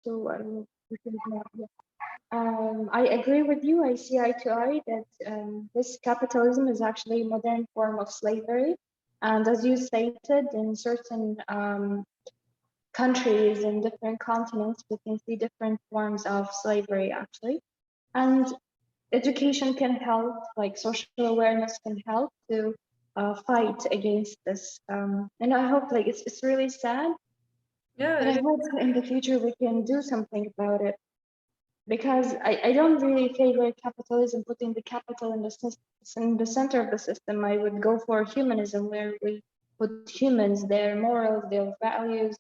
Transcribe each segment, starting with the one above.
So we can I agree with you. I see eye to eye that this capitalism is actually a modern form of slavery. And as you stated, in certain countries in different continents, we can see different forms of slavery actually. And education can help, like social awareness can help to fight against this. And I hope, like, it's really sad, but I hope in the future we can do something about it. Because I don't really favor capitalism, putting the capital in the center of the system. I would go for humanism, where we put humans, their morals, their values,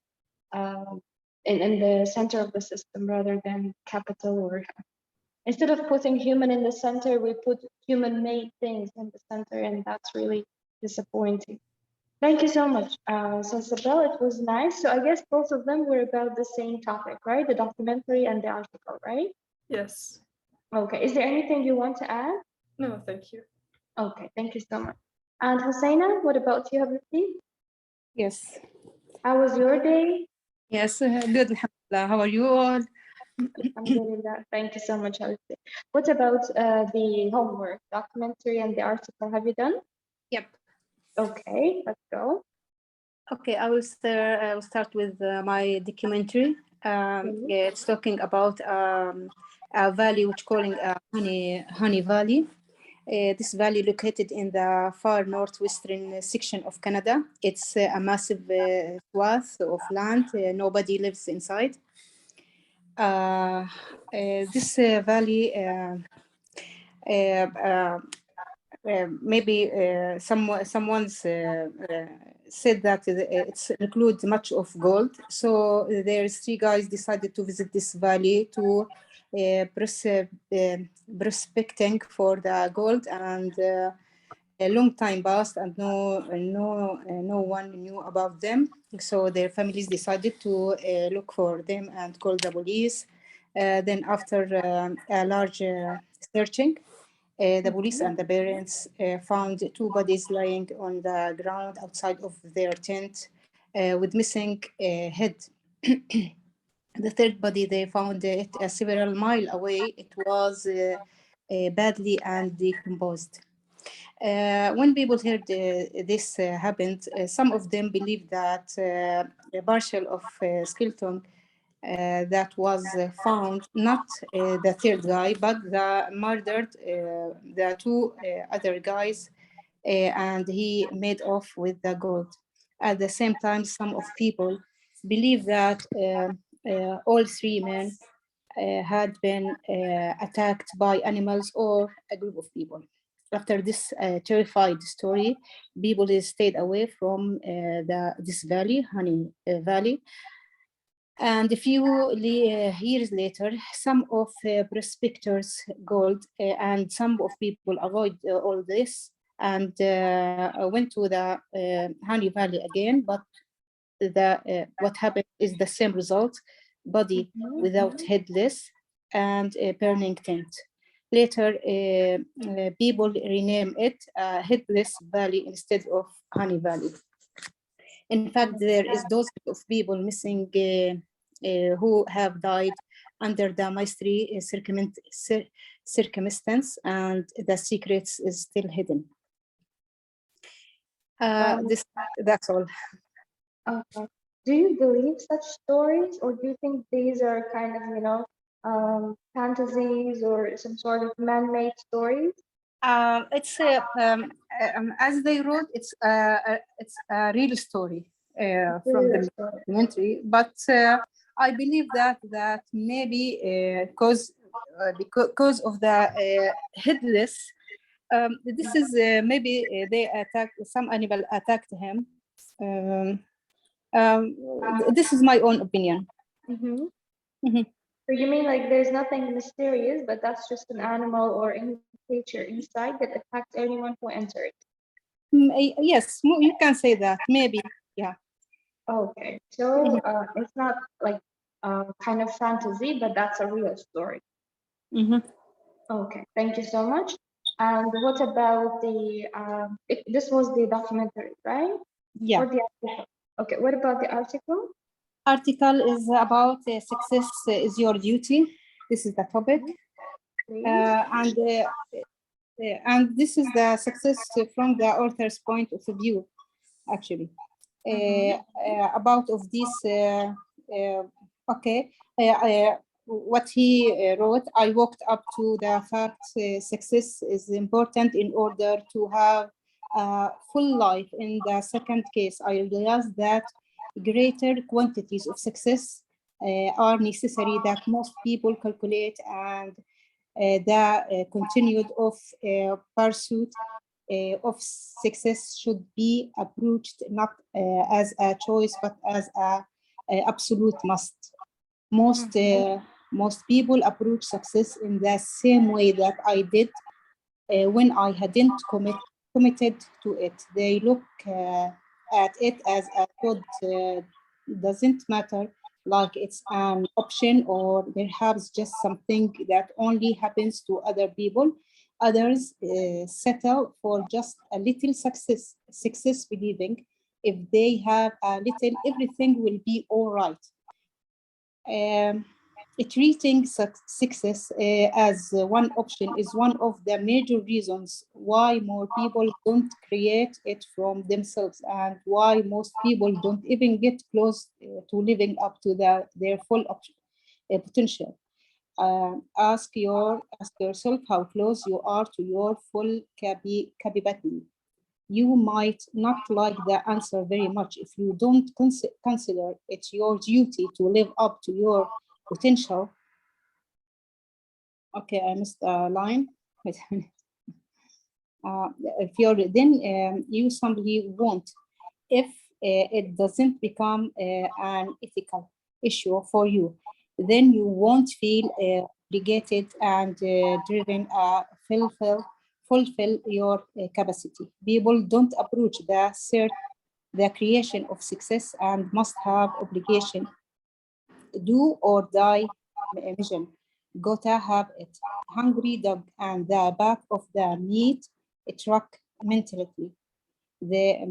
in the center of the system rather than capital. Or instead of putting human in the center, we put human-made things in the center, and that's really disappointing. Thank you so much, Sensabel. It was nice. So I guess both of them were about the same topic, right? The documentary and the article, right? Yes. Okay. Is there anything you want to add? No, thank you. Okay. Thank you so much. And Husseina, what about you, Habibti? Yes. How was your day? Yes, good. Alhamdulillah. How are you all? Alhamdulillah. Thank you so much, Habibti. What about the homework, documentary and the article? Have you done? Yep. Okay, let's go. Okay, I will start with my documentary. It's talking about a valley which calling Honey Valley. This valley located in the far northwestern section of Canada. It's a massive swath of land. Nobody lives inside. This valley maybe someone's said that it includes much of gold. So there's 3 guys decided to visit this valley to prospecting for the gold, and a long time passed and no one knew about them. So their families decided to look for them and call the police. Then after a large searching, the police and the parents found 2 bodies lying on the ground outside of their tent with missing head. The 3rd body, they found it several miles away. It was badly and decomposed. When people heard this happened, some of them believed that a partial of skeleton that was found, not the 3rd guy, but the murdered the 2 other guys, and he made off with the gold. At the same time, some of people believe that all 3 men had been attacked by animals or a group of people. After this terrified story, people stayed away from this valley, Honey Valley. And a few years later, some of prospectors gold and some of people avoid all this and went to the Honey Valley again. But what happened is the same result: body without headless and a burning tent. Later, people rename it Headless Valley instead of Honey Valley. In fact, there is dozens of people missing who have died under the mystery circumstance, and the secrets is still hidden. That's all. Okay. Do you believe such stories, or do you think these are kind of, fantasies or some sort of man-made stories? It's as they wrote, it's a real story from the documentary, but I believe that maybe because of the headless, this is maybe they attacked, some animal attacked him. This is my own opinion. So you mean like there's nothing mysterious, but that's just an animal or any creature inside that attacks anyone who enters? Yes, you can say that, maybe, yeah. Okay, so it's not like kind of fantasy, but that's a real story. Okay, thank you so much. And what about the, this was the documentary, right? Yeah. Or the article? Okay, what about the article? article is about success is your duty. This is the topic. And this is the success from the author's point of view, actually. About of this, what he wrote, I walked up to the fact success is important in order to have a full life. In the second case, I realized that greater quantities of success are necessary that most people calculate, and the continued of pursuit of success should be approached not as a choice but as a absolute must. Most people approach success in the same way that I did when I hadn't committed to it. They look at it as a good doesn't matter, like it's an option or perhaps just something that only happens to other people. Others settle for just a little success believing if they have a little, everything will be all right. Treating success as one option is one of the major reasons why more people don't create it from themselves, and why most people don't even get close to living up to their full potential. Ask yourself how close you are to your full capability. You might not like the answer very much if you don't consider it your duty to live up to your potential. Okay, I missed a line. If you're then you simply won't. If it doesn't become an ethical issue for you, then you won't feel obligated and driven fulfill your capacity. People don't approach the creation of success and must have obligation, do or die mission. Gotta have it. Hungry dog and the back of the meat truck mentality. They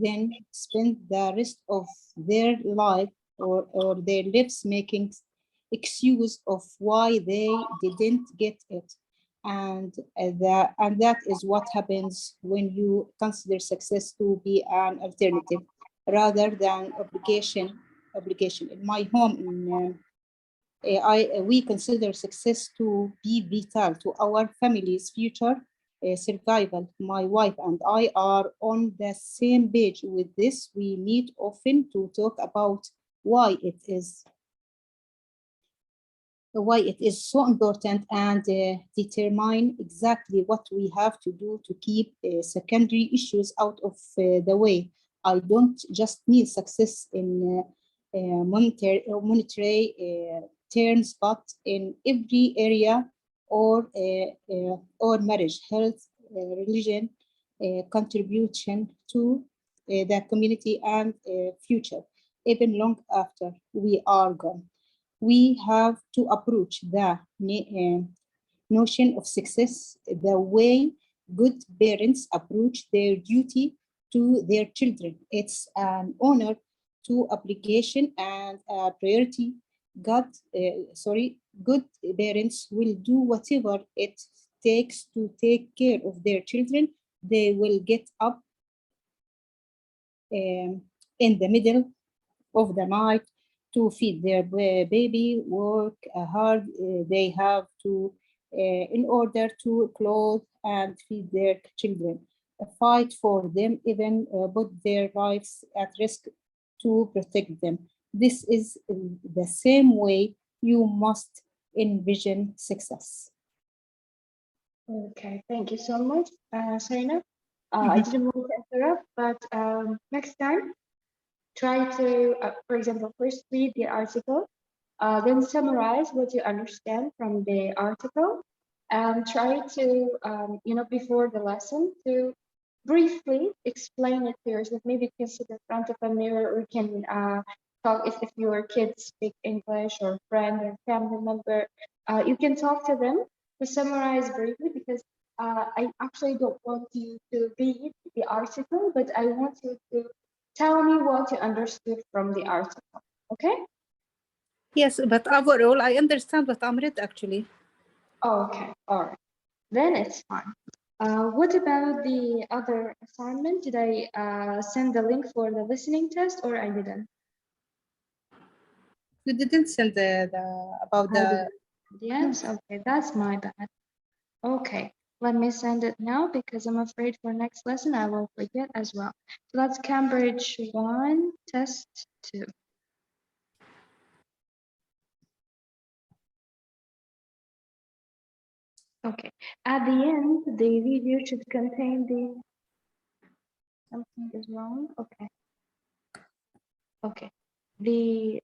then spend the rest of their life or their lives making excuse of why they didn't get it. And that is what happens when you consider success to be an alternative rather than obligation. In my home, we consider success to be vital to our family's future survival. My wife and I are on the same page with this. We meet often to talk about why it is so important and determine exactly what we have to do to keep secondary issues out of the way. I don't just mean success in monetary terms, but in every area, or marriage, health, religion, contribution to the community and future, even long after we are gone. We have to approach the notion of success the way good parents approach their duty to their children. It's an honor to obligation and a priority. Good parents will do whatever it takes to take care of their children. They will get up in the middle of the night to feed their baby, work hard they have to in order to clothe and feed their children, fight for them, even put their lives at risk to protect them. This is the same way you must envision success. Okay, thank you so much, Sarina. I didn't want to interrupt, but next time, try to, for example, first read the article, then summarize what you understand from the article, and try to, before the lesson, to briefly explain it to yourself. Maybe you can sit in front of a mirror, or you can talk if your kids speak English, or friend or family member. You can talk to them to summarize briefly, because I actually don't want you to read the article, but I want you to tell me what you understood from the article, okay? Yes, but overall, I understand what I'm read actually. Okay, all right. Then it's fine. What about the other assignment? Did I send the link for the listening test or I didn't? You didn't send about the. Yes, okay, that's my bad. Okay, let me send it now because I'm afraid for next lesson I will forget as well. So that's Cambridge 1, test 2. Okay, at the end, the video should contain the, something is wrong, okay. Okay, the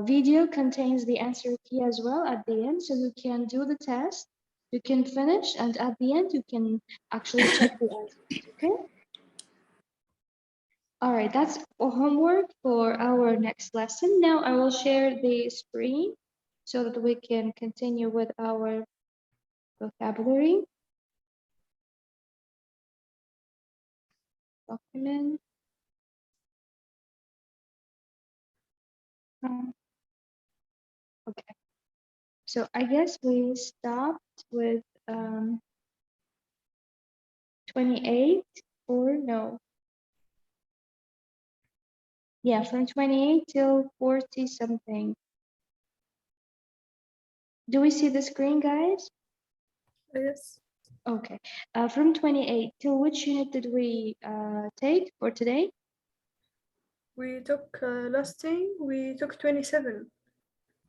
video contains the answer key as well at the end, so you can do the test, you can finish, and at the end you can actually check the answers, okay? All right, that's homework for our next lesson. Now I will share the screen so that we can continue with our vocabulary. Document. Okay, so I guess we stopped with 28 or no? Yeah, from 28 till 40 something. Do we see the screen, guys? Yes. Okay. From 28 till which unit did we take for today? We took last thing, we took 27.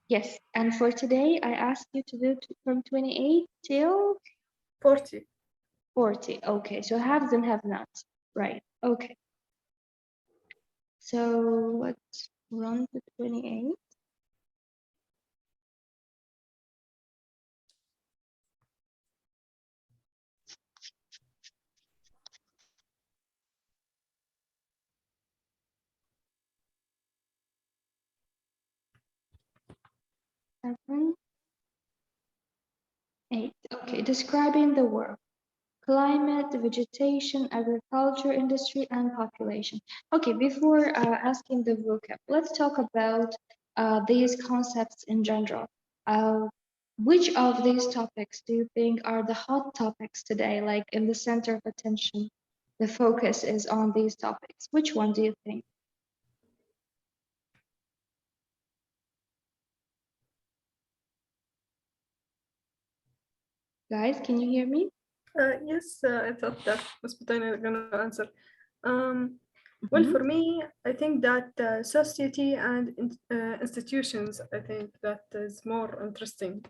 Yes. And for today, I asked you to do from 28 till 40. 40. Okay. So haves and have nots. Right. Okay. So let's run to 28. Seven, 8. Okay, describing the world. Climate, vegetation, agriculture, industry, and population. Okay, before asking the vocab, let's talk about these concepts in general. Which of these topics do you think are the hot topics today, like in the center of attention? The focus is on these topics. Which one do you think? Guys, can you hear me? Yes, I thought that was Butana gonna answer. Well, for me, I think that society and institutions, I think that is more interesting.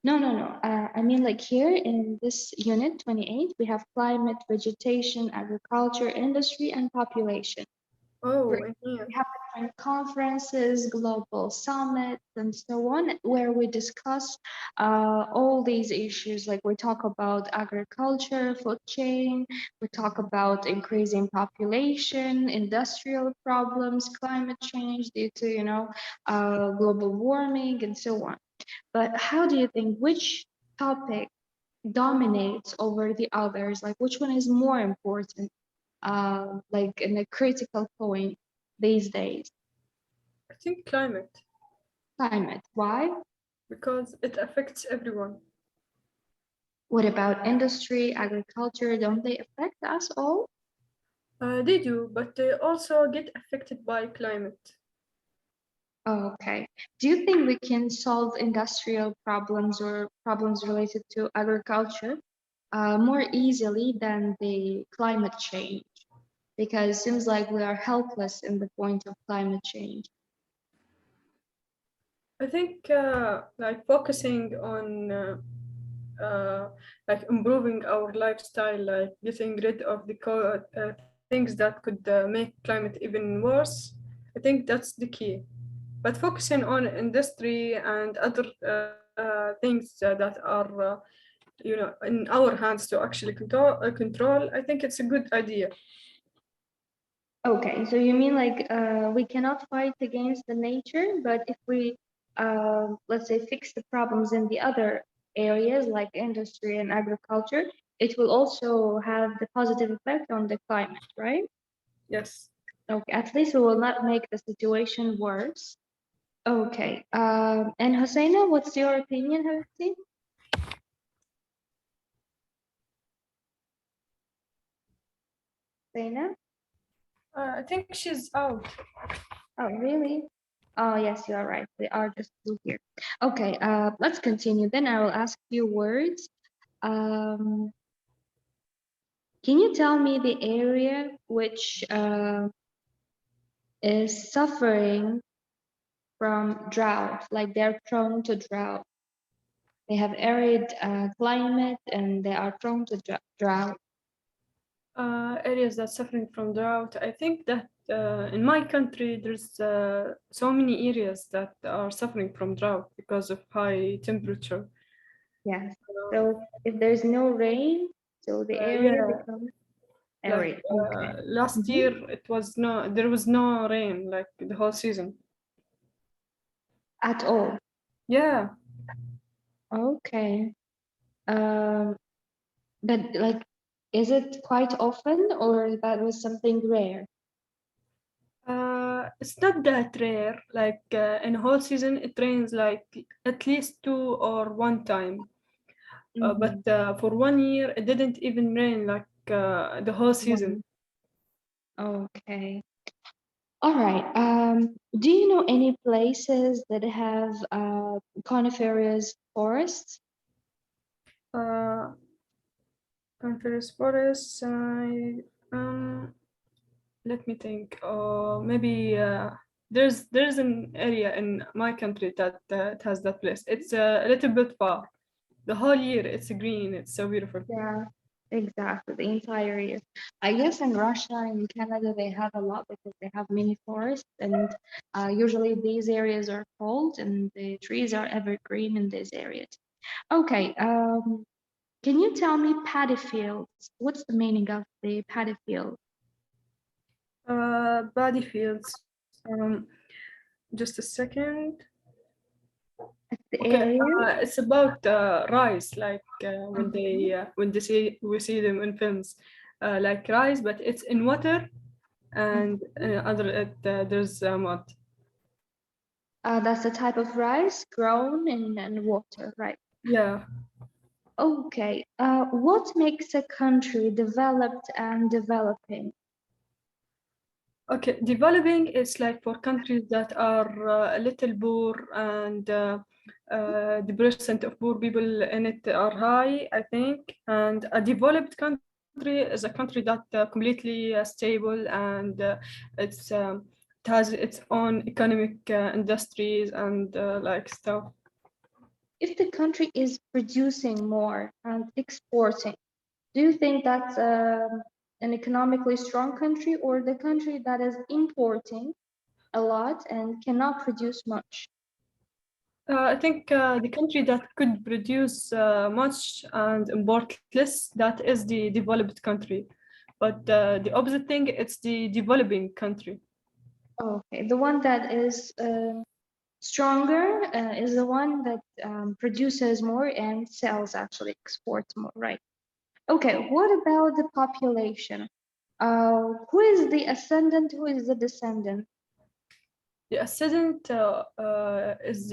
No. I mean, like here in this unit 28, we have climate, vegetation, agriculture, industry, and population. Oh, Great. in here. We have different conferences, global summits, and so on, where we discuss all these issues. Like we talk about agriculture, food chain, we talk about increasing population, industrial problems, climate change due to, global warming, and so on. But how do you think which topic dominates over the others? Like which one is more important, like in a critical point these days? I think climate, Climate. Why? because it affects everyone. What about industry, agriculture? Don't they affect us all? They do, but they also get affected by climate. Okay. Do you think we can solve industrial problems or problems related to agriculture more easily than the climate change? Because it seems like we are helpless in the point of climate change. I think like focusing on like improving our lifestyle, like getting rid of the things that could make climate even worse. I think that's the key. But focusing on industry and other things that are, in our hands to actually control, I think it's a good idea. Okay, so you mean like we cannot fight against the nature, but if we, let's say, fix the problems in the other areas like industry and agriculture, it will also have the positive effect on the climate, right? Yes. Okay, at least we will not make the situation worse. Okay, and Husseina, what's your opinion, Habibti? Husseina? I think she's out. Oh, really? Oh, yes, you are right. They are just two here. Okay, let's continue. Then I will ask you words. Can you tell me the area which is suffering from drought, like they're prone to drought? They have arid climate and they are prone to drought. Areas that suffering from drought. I think that in my country there's so many areas that are suffering from drought because of high temperature. Yes. So if there's no rain, so the area Yeah. becomes Like arid. Okay. last year there was no rain like the whole season. At all. Yeah. Okay. But like, is it quite often or that was something rare? It's not that rare. Like in a whole season, it rains like at least 2 or 1 time. But for 1 year, it didn't even rain like the whole season. Okay. All right. Do you know any places that have coniferous forests? Coniferous forests. Let me think. Maybe there's an area in my country that it has that place. It's a little bit far. The whole year it's green. It's so beautiful. Yeah, exactly. The entire year. I guess in Russia and Canada they have a lot because they have many forests, and usually these areas are cold and the trees are evergreen in these areas. Okay. Can you tell me paddy fields? What's the meaning of the paddy field? Paddy fields. Just a second. It's the Okay, area. it's about rice, like when they see we see them in films, like rice, but it's in water, and there's mud. That's the type of rice grown in water, right? Yeah. Okay. What makes a country developed and developing? Okay, developing is like for countries that are a little poor and the percent of poor people in it are high, I think. And a developed country is a country that completely stable and it has its own economic industries and like stuff. If the country is producing more and exporting, do you think that's an economically strong country or the country that is importing a lot and cannot produce much? I think the country that could produce much and import less, that is the developed country. But the opposite thing, it's the developing country. Okay, the one that is stronger is the one that produces more and sells, actually exports more, right? Okay, what about the population? Who is the ascendant? Who is the descendant? The ascendant is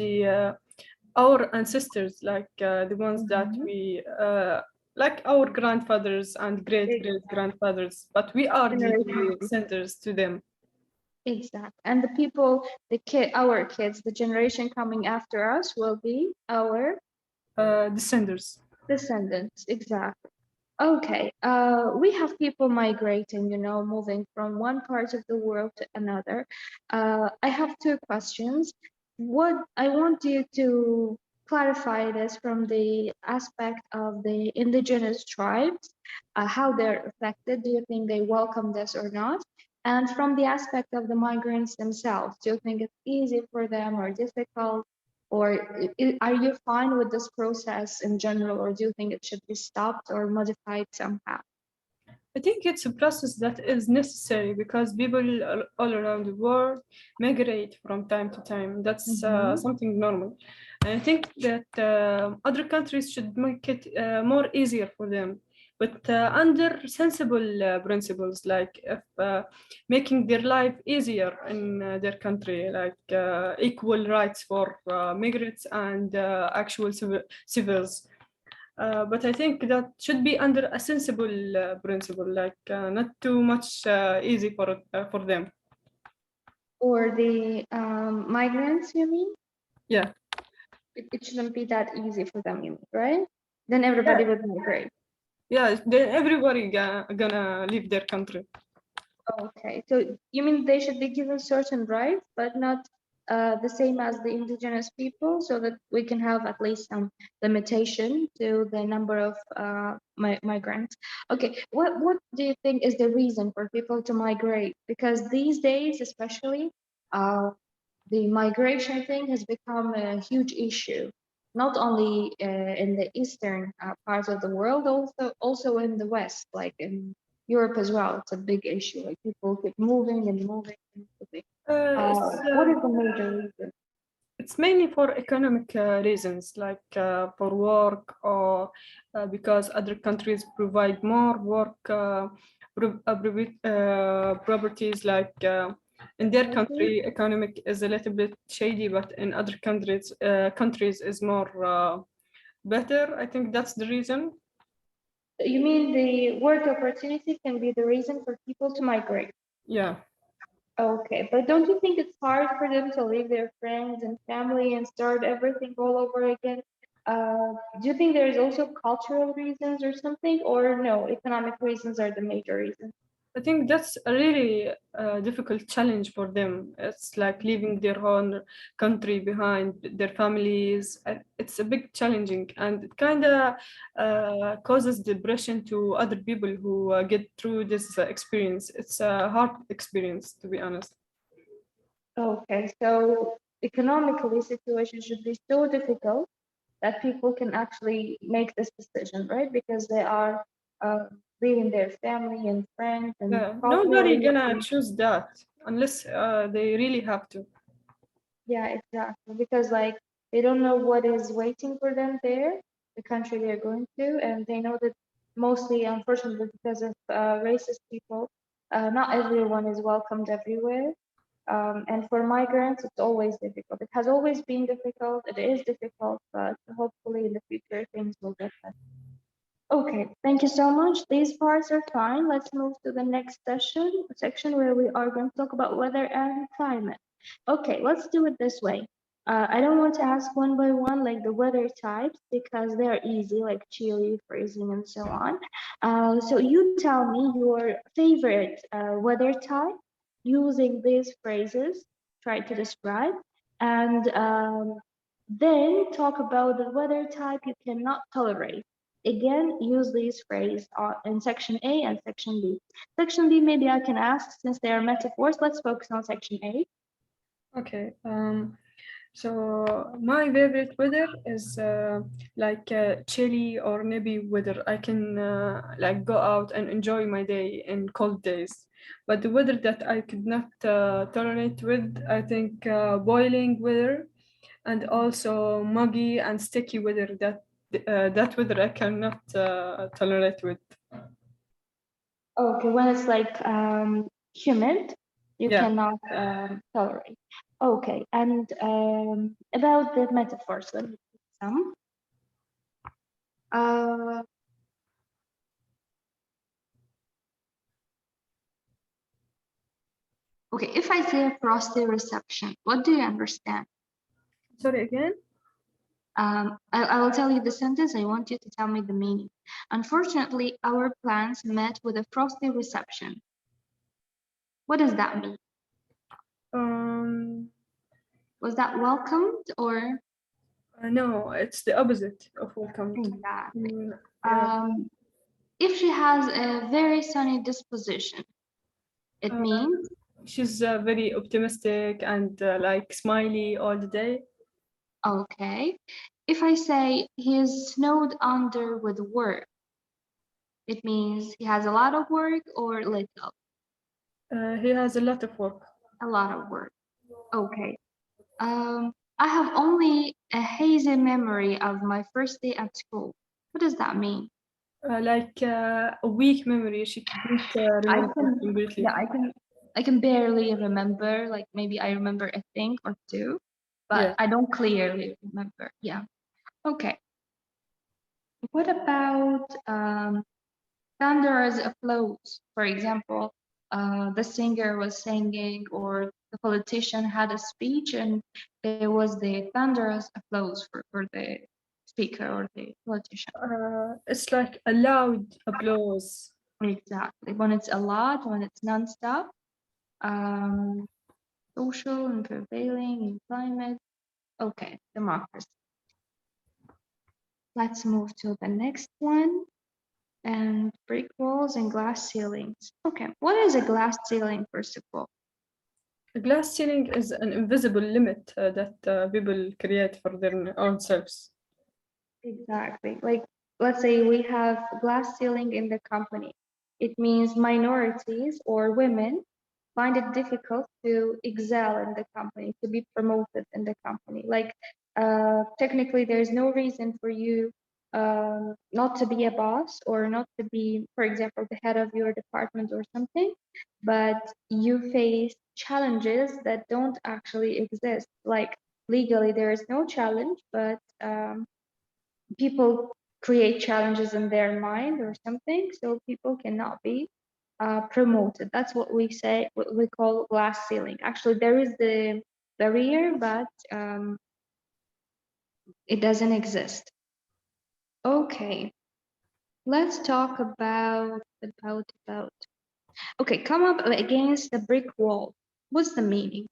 our ancestors, like the ones that we, like our grandfathers and great grandfathers, but we are the Generation. centers to them. Exactly. And the people, our kids, the generation coming after us will be our Descendants. descendants. Exactly. Okay. We have people migrating, moving from one part of the world to another. I have two questions. What I want you to clarify this from the aspect of the indigenous tribes, how they're affected. Do you think they welcome this or not? And from the aspect of the migrants themselves, do you think it's easy for them or difficult? Or are you fine with this process in general, or do you think it should be stopped or modified somehow? I think it's a process that is necessary because people all around the world migrate from time to time. That's something normal. And I think that other countries should make it more easier for them but under sensible principles, like if making their life easier in their country, like equal rights for migrants and actual civils. But I think that should be under a sensible principle, like not too much easy for them. Or the migrants, you mean? Yeah. It shouldn't be that easy for them, you mean, right? Then everybody would migrate. Yeah, then everybody gonna leave their country. Okay, so you mean they should be given certain rights, but not the same as the indigenous people, so that we can have at least some limitation to the number of migrants. Okay, what do you think is the reason for people to migrate? Because these days, especially, the migration thing has become a huge issue, not only in the eastern part of the world, also in the West, like in Europe as well. It's a big issue. Like people keep moving and moving and moving. What is the major reason? It's mainly for economic reasons, like for work, or because other countries provide more work properties. Like in their country, economic is a little bit shady, but in other countries is more better. I think that's the reason. You mean the work opportunity can be the reason for people to migrate? Yeah. Okay, but don't you think it's hard for them to leave their friends and family and start everything all over again? Do you think there's also cultural reasons or something, or no, economic reasons are the major reasons? I think that's a really difficult challenge for them. It's like leaving their own country behind, their families. It's a big challenging, and it kind of causes depression to other people who get through this experience. It's a hard experience, to be honest. Okay, so economically, situation should be so difficult that people can actually make this decision, right? Because they are leaving their family and friends and Yeah, nobody culturally. gonna choose that unless they really have to. Yeah, exactly. Because like they don't know what is waiting for them there, the country they're going to, and they know that mostly, unfortunately, because of racist people, not everyone is welcomed everywhere. And for migrants, it's always difficult. It has always been difficult. It is difficult, but hopefully in the future things will get better. Okay, thank you so much. These parts are fine. Let's move to the next section where we are going to talk about weather and climate. Okay, let's do it this way. I don't want to ask one by one like the weather types because they're easy, like chilly, freezing, and so on. So you tell me your favorite weather type using these phrases, try to describe, and then talk about the weather type you cannot tolerate. Again, use these phrases in section A and section B. Section B, maybe I can ask, since they are metaphors, let's focus on section A. Okay. So my favorite weather is like chilly or maybe weather. I can like go out and enjoy my day in cold days. But the weather that I could not tolerate with, I think boiling weather and also muggy and sticky weather. That weather I cannot tolerate with. Okay, when it's like humid, you Yeah. cannot tolerate. Okay, and about the metaphors, let me pick some. Uh, okay, if I say a frosty reception, what do you understand? Sorry again. I will tell you the sentence. I want you to tell me the meaning. Unfortunately, our plans met with a frosty reception. What does that mean? Was that welcomed or? No, it's the opposite of welcome. Exactly. Yeah. If she has a very sunny disposition, it means? She's very optimistic and like smiley all the day. Okay. If I say he is snowed under with work, it means he has a lot of work or little? He has a lot of work. A lot of work. Okay. I have only a hazy memory of my first day at school. What does that mean? Like a weak memory. She couldn't I remember can, completely. yeah, I can barely remember. Like maybe I remember a thing or two, but Yeah. I don't clearly remember. Yeah. Okay. What about thunderous applause? For example, the singer was singing, or the politician had a speech, and there was the thunderous applause for the speaker or the politician. It's like a loud applause. Exactly. When it's a lot, when it's nonstop, um, social and prevailing in climate. Okay, democracy. Let's move to the next one. And brick walls and glass ceilings. Okay, what is a glass ceiling, first of all? A glass ceiling is an invisible limit that people create for their own selves. Exactly. Like, let's say we have glass ceiling in the company. It means minorities or women find it difficult to excel in the company, to be promoted in the company. Like, technically, there's no reason for you not to be a boss or not to be, for example, the head of your department or something, but you face challenges that don't actually exist. Like, legally, there is no challenge, but people create challenges in their mind or something, so people cannot be promoted. That's what we say, what we call glass ceiling. Actually, there is the barrier, but it doesn't exist. Okay, let's talk about. Okay, come up against a brick wall. What's the meaning?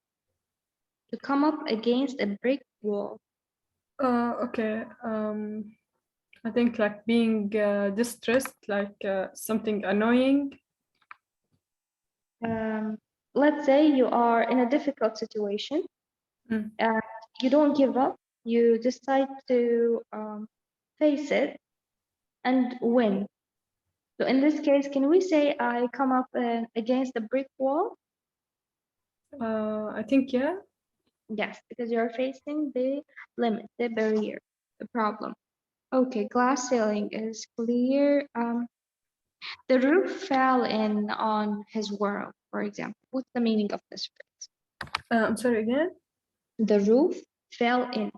To come up against a brick wall. Okay. I think like being distressed, like something annoying. Let's say you are in a difficult situation Mm. and you don't give up. You decide to face it and win. So in this case, can we say I come up against a brick wall? I think, yeah. Yes, because you're facing the limit, the barrier, the problem. Okay, glass ceiling is clear. The roof fell in on his world, for example. What's the meaning of this phrase? I'm sorry again. The roof fell in.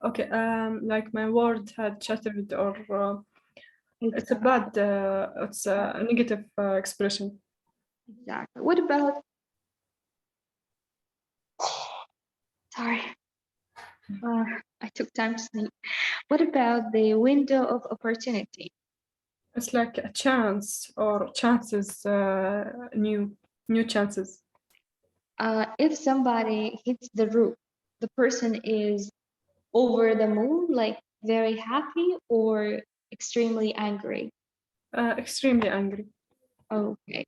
Okay. Like my word had shattered, or it's a Exactly. bad, it's a negative expression. Exactly. What about, sorry, I took time to sleep. What about the window of opportunity? It's like a chance or chances, new chances. If somebody hits the roof, the person is over the moon, like very happy or extremely angry. Extremely angry. Okay.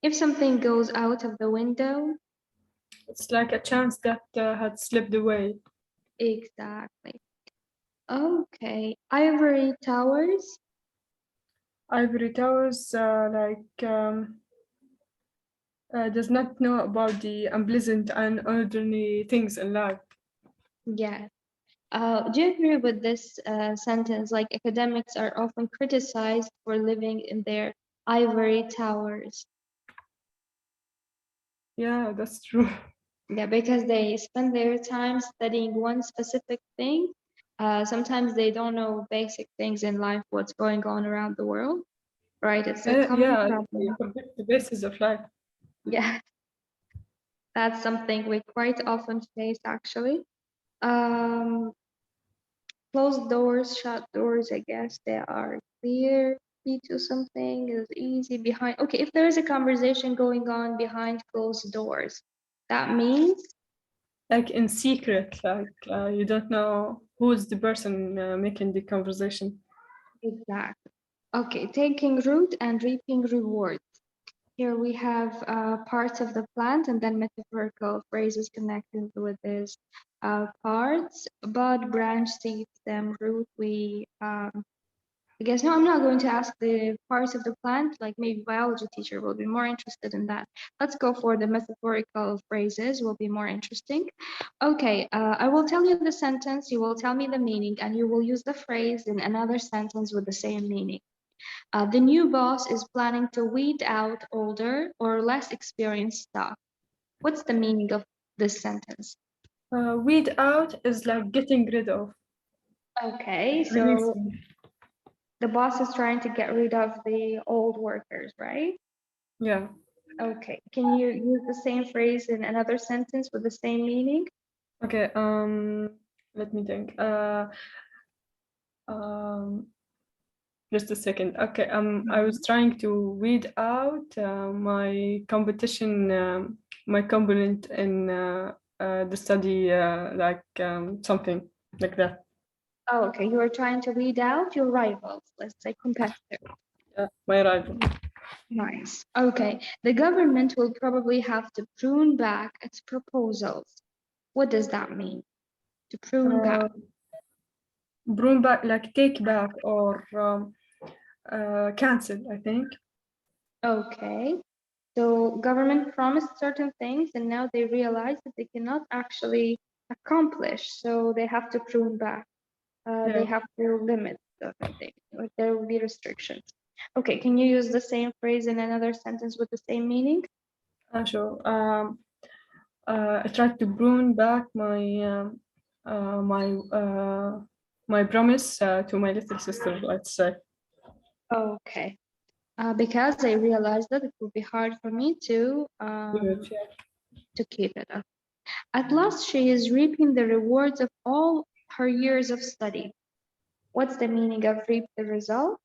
If something goes out of the window, It's like a chance that had slipped away. exactly. Okay. Ivory towers, Ivory Towers, does not know about the unpleasant and ordinary things in life. yeah. Do you agree with this sentence? Like academics are often criticized for living in their ivory towers. Yeah, that's true. Yeah, because they spend their time studying one specific thing. Sometimes they don't know basic things in life, what's going on around the world, right? It's a common Yeah, you problem. forget the basis of life. Yeah, that's something we quite often face actually. Um, Closed doors, shut doors, I guess they are clear. Key to something is easy behind. Okay, if there is a conversation going on behind closed doors, that means Like in secret, like you don't know who's the person making the conversation. exactly. Okay, taking root and reaping reward. Here we have parts of the plant and then metaphorical phrases connected with these parts. Bud, branch, seed, stem, root. We I guess no, I'm not going to ask the parts of the plant, like maybe biology teacher will be more interested in that. Let's go for the metaphorical phrases, will be more interesting. Okay, I will tell you the sentence, you will tell me the meaning, and you will use the phrase in another sentence with the same meaning. The new boss is planning to weed out older or less experienced staff. What's the meaning of this sentence? Weed out is like getting rid of. Okay, so Releasing. the boss is trying to get rid of the old workers, right? Yeah. Okay, can you use the same phrase in another sentence with the same meaning? Okay. Let me think. Just a second. Okay. I was trying to weed out my competition, my component in the study, like something like that. Oh, okay, you are trying to weed out your rivals, let's say competitors. Yeah, my rival. Nice. Okay, the government will probably have to prune back its proposals. What does that mean? To prune back. Bring back, like take back or cancel, I think. Okay, so government promised certain things and now they realize that they cannot actually accomplish, so they have to prune back. They Yeah. have to limit certain things, or there will be restrictions. Okay, can you use the same phrase in another sentence with the same meaning? Sure. I tried to prune back my promise to my little sister, let's say. Okay, because I realized that it would be hard for me to keep it up. At last, she is reaping the rewards of all her years of study. What's the meaning of reap the result?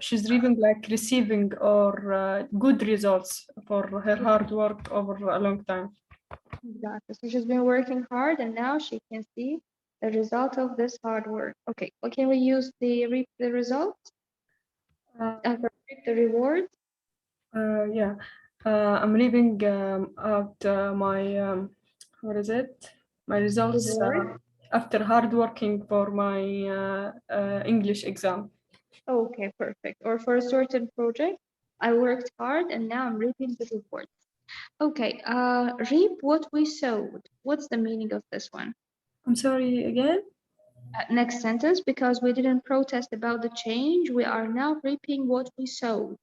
She's reaping, like receiving or good results for her hard work over a long time. Exactly. So she's been working hard and now she can see the result of this hard work. Okay, well, can we use the reap the result? Reap the reward? Yeah. I'm reaping out my what is it? My results Reward? after hard working for my English exam. Okay, perfect. Or for a certain project, I worked hard and now I'm reaping the rewards. Okay, reap what we sowed. What's the meaning of this one? I'm sorry again. Next sentence, because we didn't protest about the change, we are now reaping what we sowed.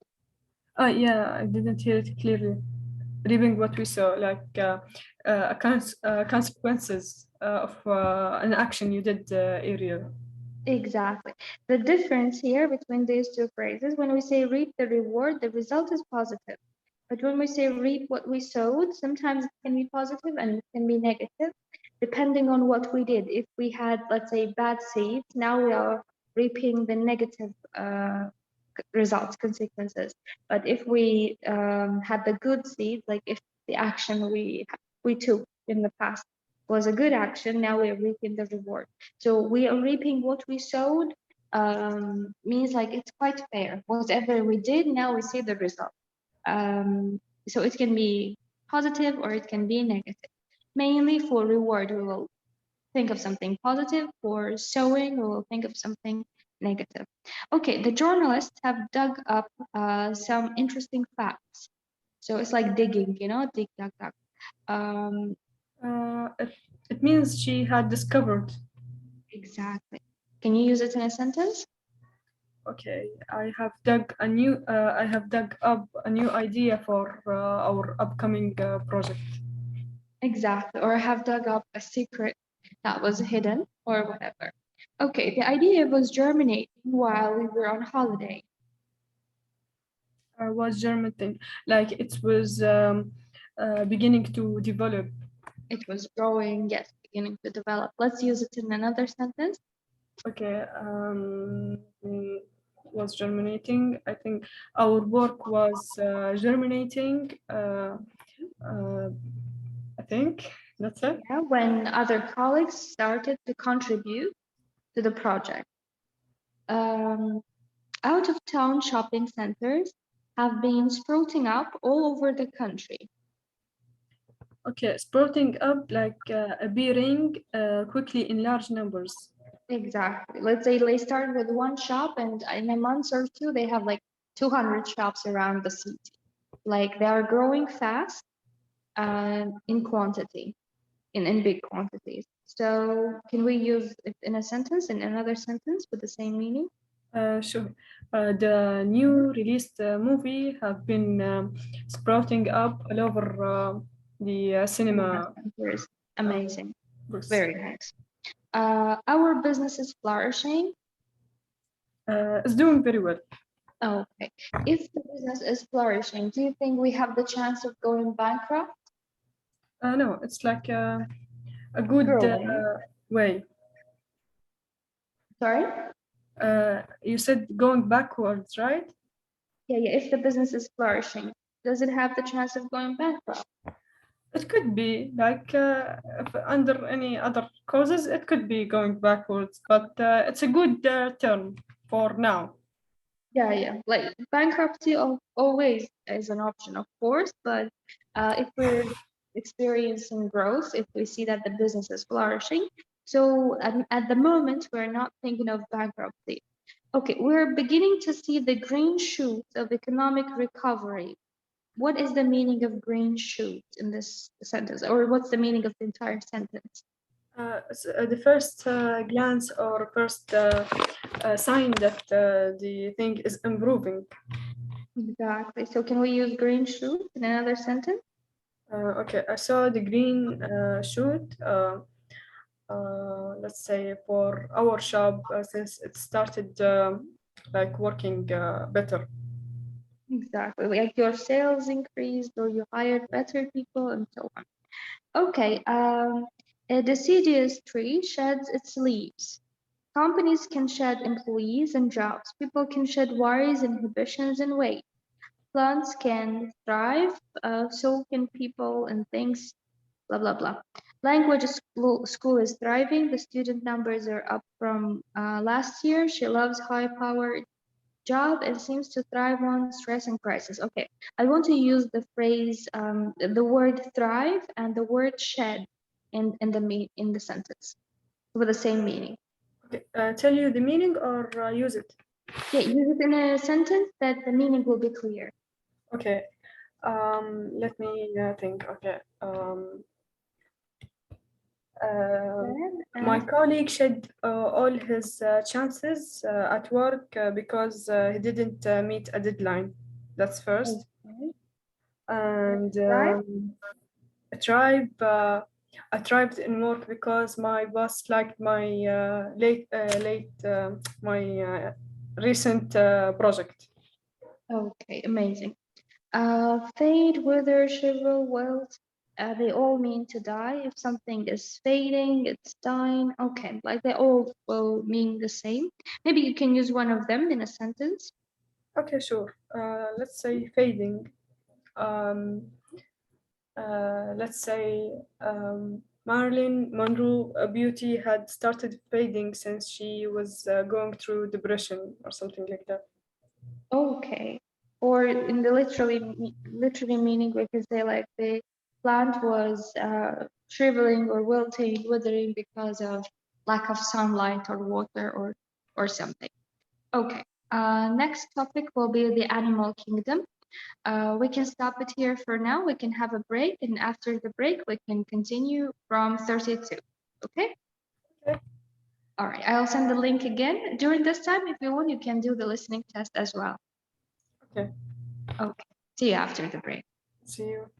Yeah, I didn't hear it clearly. Reaping what we saw, like consequences of an action you did earlier. Exactly. The difference here between these two phrases, when we say reap the reward, the result is positive. But when we say reap what we sowed, sometimes it can be positive and it can be negative, depending on what we did. If we had, let's say, bad seeds, now we are reaping the negative results, consequences. But if we had the good seeds, like if the action we took in the past was a good action, now we are reaping the reward. So we are reaping what we sowed, means like it's quite fair. Whatever we did, now we see the result. So it can be positive or it can be negative. Mainly for reward, we will think of something positive. For sowing, we will think of something negative. Okay, the journalists have dug up some interesting facts. So it's like digging, you know, dig, dug, dug. It means she had discovered. Exactly. Can you use it in a sentence? Okay, I have dug up a new idea for our upcoming project. Exactly. Or I have dug up a secret that was hidden or whatever. Okay, the idea was germinating while we were on holiday. Was germinating, like it was beginning to develop. It was growing, yes, beginning to develop. Let's use it in another sentence. Okay, was germinating. I think our work was germinating. I think that's it. Yeah, when other colleagues started to contribute to the project. Out-of-town shopping centers have been sprouting up all over the country. Okay, sprouting up, like appearing quickly in large numbers. Exactly. Let's say they start with one shop, and in a month or two, they have like 200 shops around the city. Like they are growing fast in quantity, in big quantities. So can we use it in a sentence, in another sentence with the same meaning? Sure. The new released movie have been sprouting up all over the cinema. Centers. Amazing. Books. Very nice. Our business is flourishing. It's doing very well. Okay. If the business is flourishing, do you think we have the chance of going bankrupt? No, it's like a good Growing. way. Sorry? You said going backwards, right? Yeah. If the business is flourishing, does it have the chance of going bankrupt? It could be like if under any other causes, it could be going backwards, but it's a good term for now. Yeah. Like bankruptcy always is an option, of course, but if we're experiencing growth, if we see that the business is flourishing, so at the moment, we're not thinking of bankruptcy. Okay, we're beginning to see the green shoots of economic recovery. What is the meaning of green shoot in this sentence, or what's the meaning of the entire sentence? The first glance or first sign that the thing is improving. Exactly. So can we use green shoot in another sentence? Okay, I saw the green shoot. Let's say for our shop since it started like working better. Exactly. Like your sales increased or you hired better people and so on. Okay. A deciduous tree sheds its leaves. Companies can shed employees and jobs. People can shed worries, inhibitions, and weight. Plants can thrive, so can people and things, blah, blah, blah. Language school is thriving. The student numbers are up from last year. She loves high-powered job and seems to thrive on stress and crisis. Okay, I want to use the phrase, the word thrive and the word shed in the sentence with the same meaning. Okay, tell you the meaning or use it? Yeah, use it in a sentence that the meaning will be clear. Okay, let me think. Okay. My colleague shed all his chances at work because he didn't meet a deadline. That's first. Okay. And Right? I thrived in work because my boss liked my recent project. Okay, amazing. Fade, wither, shrivel, wilt, they all mean to die. If something is fading, it's dying. Okay, like they all will mean the same. Maybe you can use one of them in a sentence. Okay, sure. Let's say fading. Let's say Marilyn Monroe beauty had started fading since she was going through depression or something like that. Okay. Or in the literally meaning, we could say like the plant was shriveling or wilting, withering because of lack of sunlight or water or something. Okay. Next topic will be the animal kingdom. We can stop it here for now. We can have a break, and after the break, we can continue from 32. Okay? Okay. All right. I'll send the link again. During this time, if you want, you can do the listening test as well. Okay. Okay. See you after the break. See you.